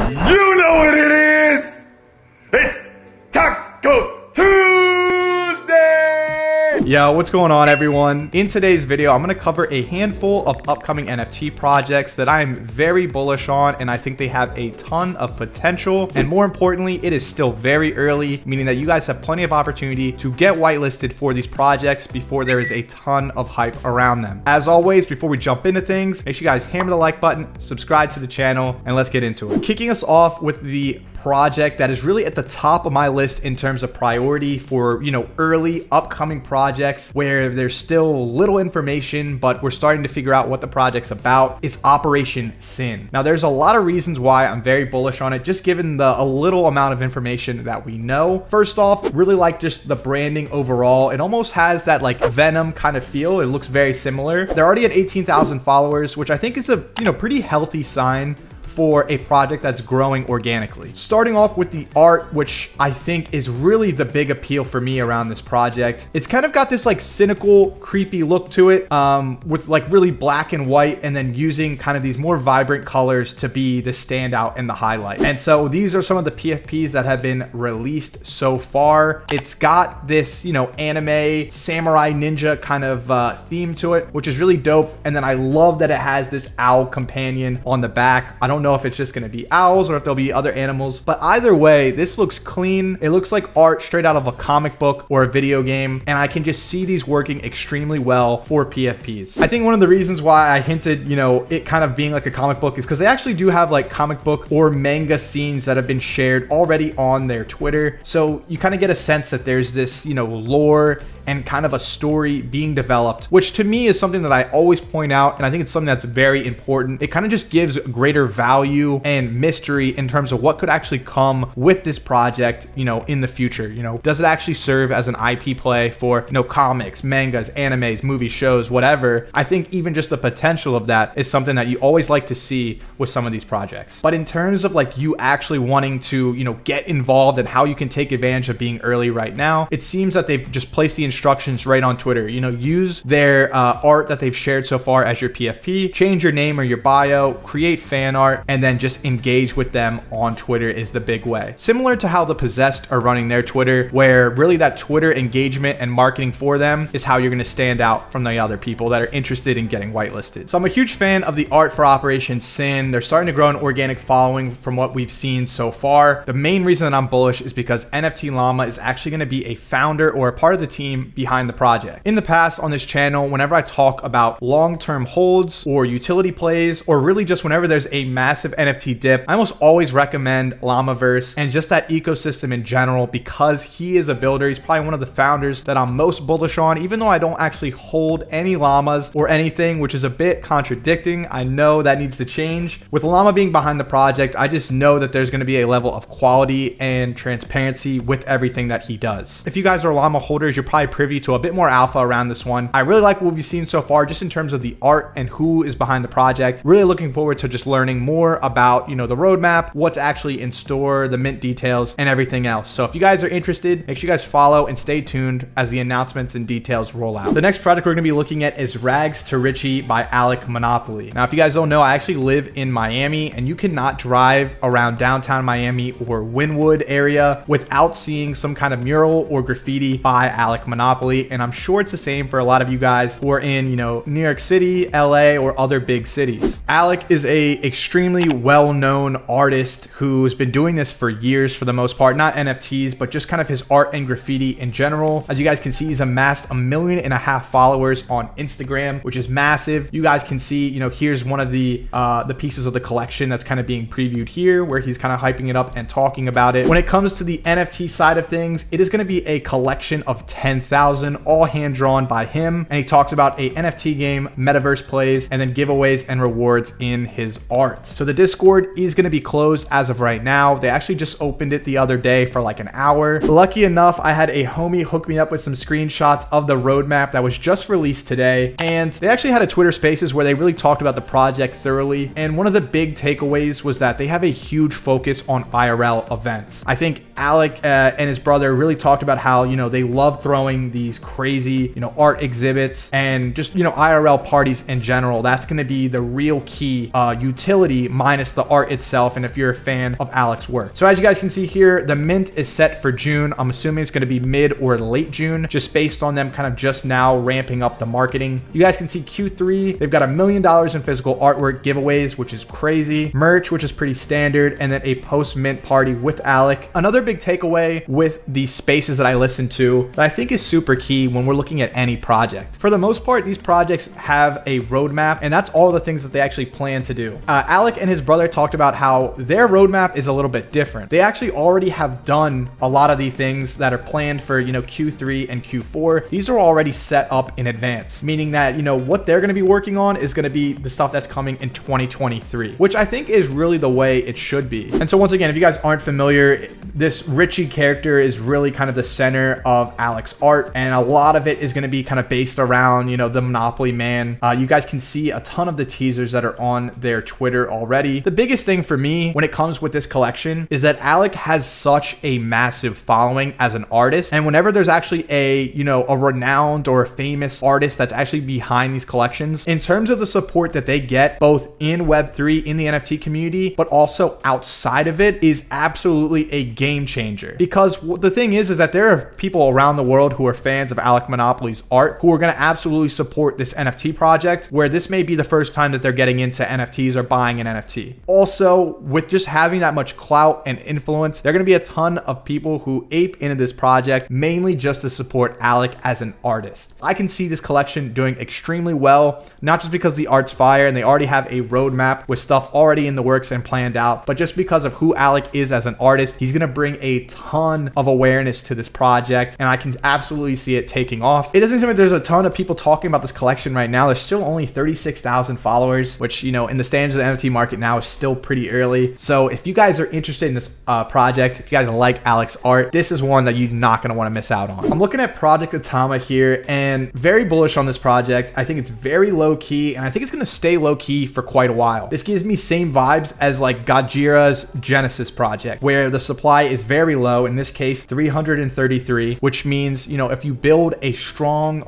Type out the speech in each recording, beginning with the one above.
You know what it is! It's Taco Tuesday! Yo, what's going on, everyone? In today's video, I'm going to cover a handful of upcoming NFT projects that I am very bullish on, and I think they have a ton of potential. And more importantly, it is still very early, meaning that you guys have plenty of opportunity to get whitelisted for these projects before there is a ton of hype around them. As always, before we jump into things, make sure you guys hammer the like button, subscribe to the channel, and let's get into it. Kicking us off with the project that is really at the top of my list in terms of priority for, early upcoming projects where there's still little information, but we're starting to figure out what the project's about. It's Operation Sin. Now, there's a lot of reasons why I'm very bullish on it, just given a little amount of information that we know. First off, really like just the branding overall. It almost has that like Venom kind of feel. It looks very similar. They're already at 18,000 followers, which I think is a, pretty healthy sign for a project that's growing organically. Starting off with the art, which I think is really the big appeal for me around this project. It's kind of got this like cynical, creepy look to it, with like really black and white, and then using kind of these more vibrant colors to be the standout and the highlight. And so these are some of the PFPs that have been released so far. It's got this, anime samurai ninja kind of theme to it, which is really dope. And then I love that it has this owl companion on the back. I don't know if it's just going to be owls or if there'll be other animals, but either way, this looks clean. It looks like art straight out of a comic book or a video game, and I can just see these working extremely well for PFPs. I think one of the reasons why I hinted, it kind of being like a comic book is because they actually do have like comic book or manga scenes that have been shared already on their Twitter. So you kind of get a sense that there's this, lore and kind of a story being developed, which to me is something that I always point out, and I think it's something that's very important. It kind of just gives greater value and mystery in terms of what could actually come with this project, in the future. Does it actually serve as an IP play for, comics, mangas, animes, movies, shows, whatever? I think even just the potential of that is something that you always like to see with some of these projects. But in terms of like you actually wanting to, get involved and how you can take advantage of being early right now, it seems that they've just placed the instructions right on Twitter. Use their art that they've shared so far as your PFP, change your name or your bio, create fan art, and then just engage with them on Twitter is the big way. Similar to how the Possessed are running their Twitter, where really that Twitter engagement and marketing for them is how you're going to stand out from the other people that are interested in getting whitelisted. So I'm a huge fan of the art for Operation Sin. They're starting to grow an organic following from what we've seen so far. The main reason that I'm bullish is because NFT Llama is actually going to be a founder or a part of the team behind the project. In the past on this channel, whenever I talk about long-term holds or utility plays, or really just whenever there's a massive NFT dip, I almost always recommend Llamaverse and just that ecosystem in general, because he is a builder. He's probably one of the founders that I'm most bullish on, even though I don't actually hold any llamas or anything, which is a bit contradicting. I know that needs to change. With Llama being behind the project, I just know that there's going to be a level of quality and transparency with everything that he does. If you guys are Llama holders, you're probably privy to a bit more alpha around this one. I really like what we've seen so far just in terms of the art and who is behind the project. Really looking forward to just learning more about, the roadmap, what's actually in store, the mint details, and everything else. So if you guys are interested, make sure you guys follow and stay tuned as the announcements and details roll out. The next project we're going to be looking at is Rags to Richie by Alec Monopoly. Now, if you guys don't know, I actually live in Miami, and you cannot drive around downtown Miami or Wynwood area without seeing some kind of mural or graffiti by Alec Monopoly. And I'm sure it's the same for a lot of you guys who are in, New York City, LA, or other big cities. Alec is a extremely well-known artist who's been doing this for years for the most part, not NFTs, but just kind of his art and graffiti in general. As you guys can see, he's amassed 1.5 million followers on Instagram, which is massive. You guys can see, here's one of the pieces of the collection that's kind of being previewed here, where he's kind of hyping it up and talking about it. When it comes to the NFT side of things, it is going to be a collection of 10,000, all hand-drawn by him. And he talks about a NFT game, metaverse plays, and then giveaways and rewards in his art. So the Discord is going to be closed as of right now. They actually just opened it the other day for like an hour. Lucky enough, I had a homie hook me up with some screenshots of the roadmap that was just released today. And they actually had a Twitter Spaces where they really talked about the project thoroughly. And one of the big takeaways was that they have a huge focus on IRL events. I think Alec and his brother really talked about how, they love throwing these crazy, art exhibits and just, IRL parties in general. That's going to be the real key utility obviously minus the art itself and if you're a fan of Alec's work. So as you guys can see here, the mint is set for June. I'm assuming it's going to be mid or late June, just based on them kind of just now ramping up the marketing. You guys can see Q3, they've got $1 million in physical artwork giveaways, which is crazy, merch, which is pretty standard, and then a post-mint party with Alec. Another big takeaway with the spaces that I listen to that I think is super key when we're looking at any project. For the most part, these projects have a roadmap, and that's all the things that they actually plan to do. Alec and his brother talked about how their roadmap is a little bit different. They actually already have done a lot of the things that are planned for, Q3 and Q4. These are already set up in advance, meaning that, what they're going to be working on is going to be the stuff that's coming in 2023, which I think is really the way it should be. And so once again, if you guys aren't familiar, this Richie character is really kind of the center of Alec's art, and a lot of it is going to be kind of based around, the Monopoly Man. You guys can see a ton of the teasers that are on their Twitter already. The biggest thing for me when it comes with this collection is that Alec has such a massive following as an artist, and whenever there's actually a renowned or a famous artist that's actually behind these collections, in terms of the support that they get both in Web3 in the NFT community but also outside of it, is absolutely a game changer. Because the thing is that there are people around the world who are fans of Alec Monopoly's art who are going to absolutely support this NFT project, where this may be the first time that they're getting into NFTs or buying an NFT. Also, with just having that much clout and influence, there are going to be a ton of people who ape into this project mainly just to support Alec as an artist. I can see this collection doing extremely well, not just because the art's fire and they already have a roadmap with stuff already in the works and planned out, but just because of who Alec is as an artist. He's going to bring a ton of awareness to this project, and I can absolutely see it taking off. It doesn't seem like there's a ton of people talking about this collection right now. There's still only 36,000 followers, which, in the standards of the NFT market now is still pretty early. So if you guys are interested in this project, if you guys like Alec's art, this is one that you're not going to want to miss out on. I'm looking at Project Atama here and very bullish on this project. I think it's very low key, and I think it's going to stay low key for quite a while. This gives me same vibes as like Gajira's Genesis project, where the supply is very low, in this case 333, which means, if you build a strong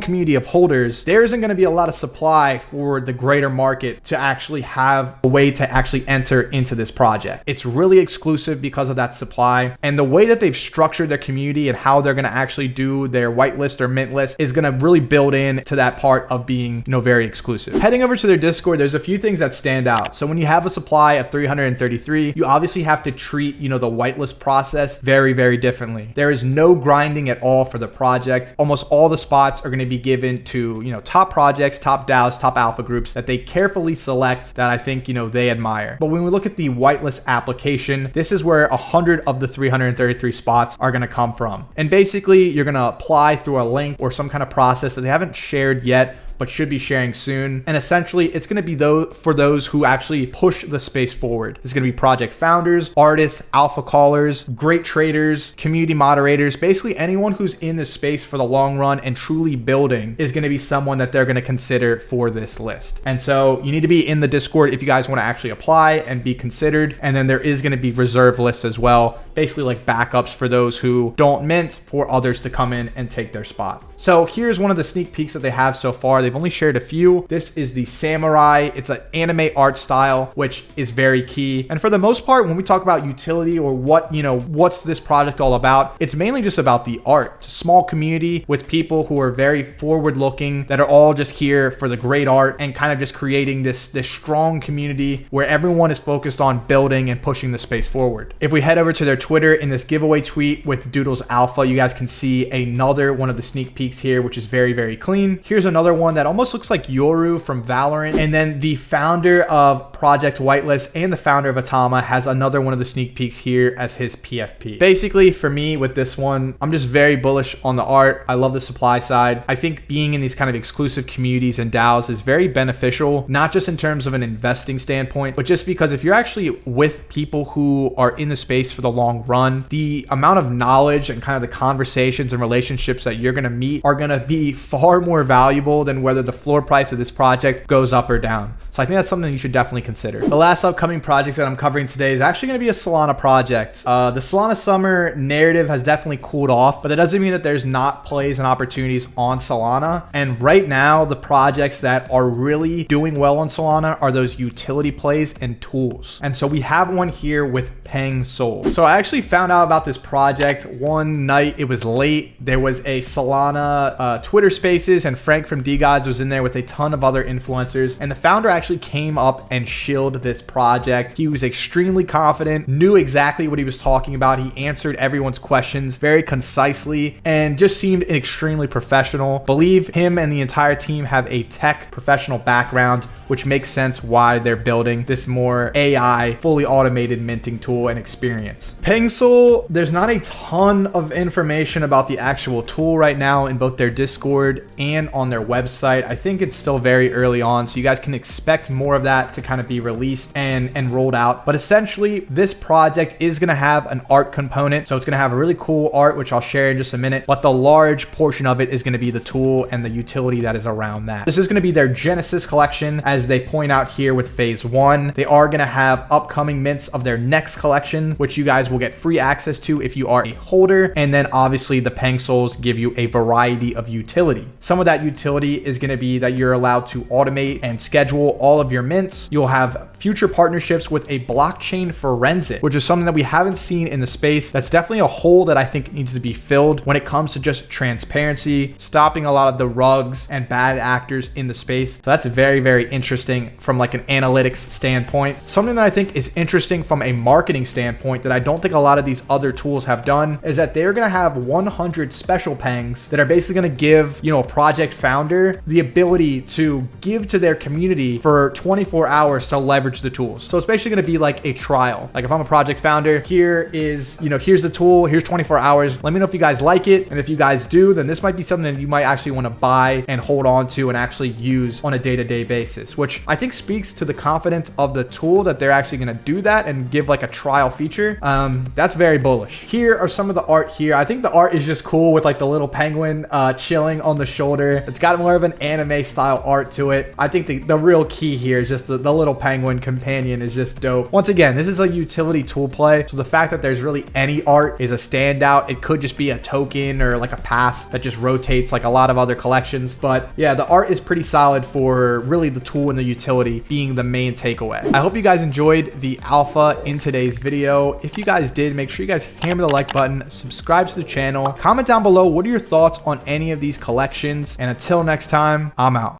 community of holders, there isn't going to be a lot of supply for the greater market to actually have a way to actually enter into this project. It's really exclusive because of that supply, and the way that they've structured their community and how they're going to actually do their whitelist or mint list is going to really build in to that part of being, very exclusive. Heading over to their Discord, there's a few things that stand out. So when you have a supply of 333, you obviously have to treat, the whitelist process very, very differently. There is no grinding at all for the project. Almost all the spots are going to be given to, top projects, top DAOs, top alpha groups that they carefully select that I think, they admire. But when we look at the whitelist application, this is where 100 of the 333 spots are going to come from. And basically, you're going to apply through a link or some kind of process that they haven't shared yet, but should be sharing soon. And essentially, it's going to be for those who actually push the space forward. It's going to be project founders, artists, alpha callers, great traders, community moderators, basically anyone who's in this space for the long run and truly building is going to be someone that they're going to consider for this list. And so you need to be in the Discord if you guys want to actually apply and be considered. And then there is going to be reserve lists as well, basically like backups for those who don't mint for others to come in and take their spot. So here's one of the sneak peeks that they have so far. They've only shared a few. This is the samurai. It's an anime art style, which is very key. And for the most part, when we talk about utility or what's this project all about, it's mainly just about the art. It's a small community with people who are very forward looking, that are all just here for the great art and kind of just creating this strong community where everyone is focused on building and pushing the space forward. If we head over to their Twitter, in this giveaway tweet with Doodles Alpha, you guys can see another one of the sneak peeks here, which is very, very clean. Here's another one that almost looks like Yoru from Valorant. And then the founder of Project Whitelist and the founder of Atama has another one of the sneak peeks here as his PFP. Basically, for me with this one, I'm just very bullish on the art. I love the supply side. I think being in these kind of exclusive communities and DAOs is very beneficial, not just in terms of an investing standpoint, but just because if you're actually with people who are in the space for the long run, the amount of knowledge and kind of the conversations and relationships that you're going to meet are going to be far more valuable than determine whether the floor price of this project goes up or down. So I think that's something you should definitely consider. The last upcoming project that I'm covering today is actually going to be a Solana project. The Solana summer narrative has definitely cooled off, but that doesn't mean that there's not plays and opportunities on Solana. And right now, the projects that are really doing well on Solana are those utility plays and tools. And so we have one here with PENGSOL. So I actually found out about this project one night. It was late. There was a Solana Twitter Spaces, and Frank from DGods was in there with a ton of other influencers. And the founder actually came up and shilled this project. He was extremely confident, knew exactly what he was talking about. He answered everyone's questions very concisely and just seemed extremely professional. Believe him and the entire team have a tech professional background, which makes sense why they're building this more AI fully automated minting tool and experience. PENGSOL, there's not a ton of information about the actual tool right now in both their Discord and on their website. I think it's still very early on, so you guys can expect more of that to kind of be released and rolled out. But essentially, this project is going to have an art component. So it's going to have a really cool art, which I'll share in just a minute. But the large portion of it is going to be the tool and the utility that is around that. This is going to be their Genesis collection, as they point out here with phase 1. They are going to have upcoming mints of their next collection, which you guys will get free access to if you are a holder. And then obviously the PENGSOLs give you a variety of utility. Some of that utility is going to be that you're allowed to automate and schedule all of your mints. You'll have future partnerships with a blockchain forensic, which is something that we haven't seen in the space. That's definitely a hole that I think needs to be filled when it comes to just transparency, stopping a lot of the rugs and bad actors in the space. So that's very, very interesting from like an analytics standpoint. Something that I think is interesting from a marketing standpoint that I don't think a lot of these other tools have done is that they're going to have 100 special pengs that are basically going to give, a project founder the ability to give to their community for 24 hours to leverage the tools. So it's basically going to be like a trial. Like if I'm a project founder, here is, here's the tool, here's 24 hours. Let me know if you guys like it. And if you guys do, then this might be something that you might actually want to buy and hold on to and actually use on a day-to-day basis, which I think speaks to the confidence of the tool that they're actually going to do that and give like a trial feature. That's very bullish. Here are some of the art here. I think the art is just cool with like the little penguin chilling on the shoulder. It's got more of an anime style art to it. I think the real key here is just the little penguin companion is just dope. Once again, this is a utility tool play. So the fact that there's really any art is a standout. It could just be a token or like a pass that just rotates like a lot of other collections. But yeah, the art is pretty solid for really the tool and the utility being the main takeaway. I hope you guys enjoyed the alpha in today's video. If you guys did, make sure you guys hammer the like button, subscribe to the channel, comment down below what are your thoughts on any of these collections, and until next time, I'm out.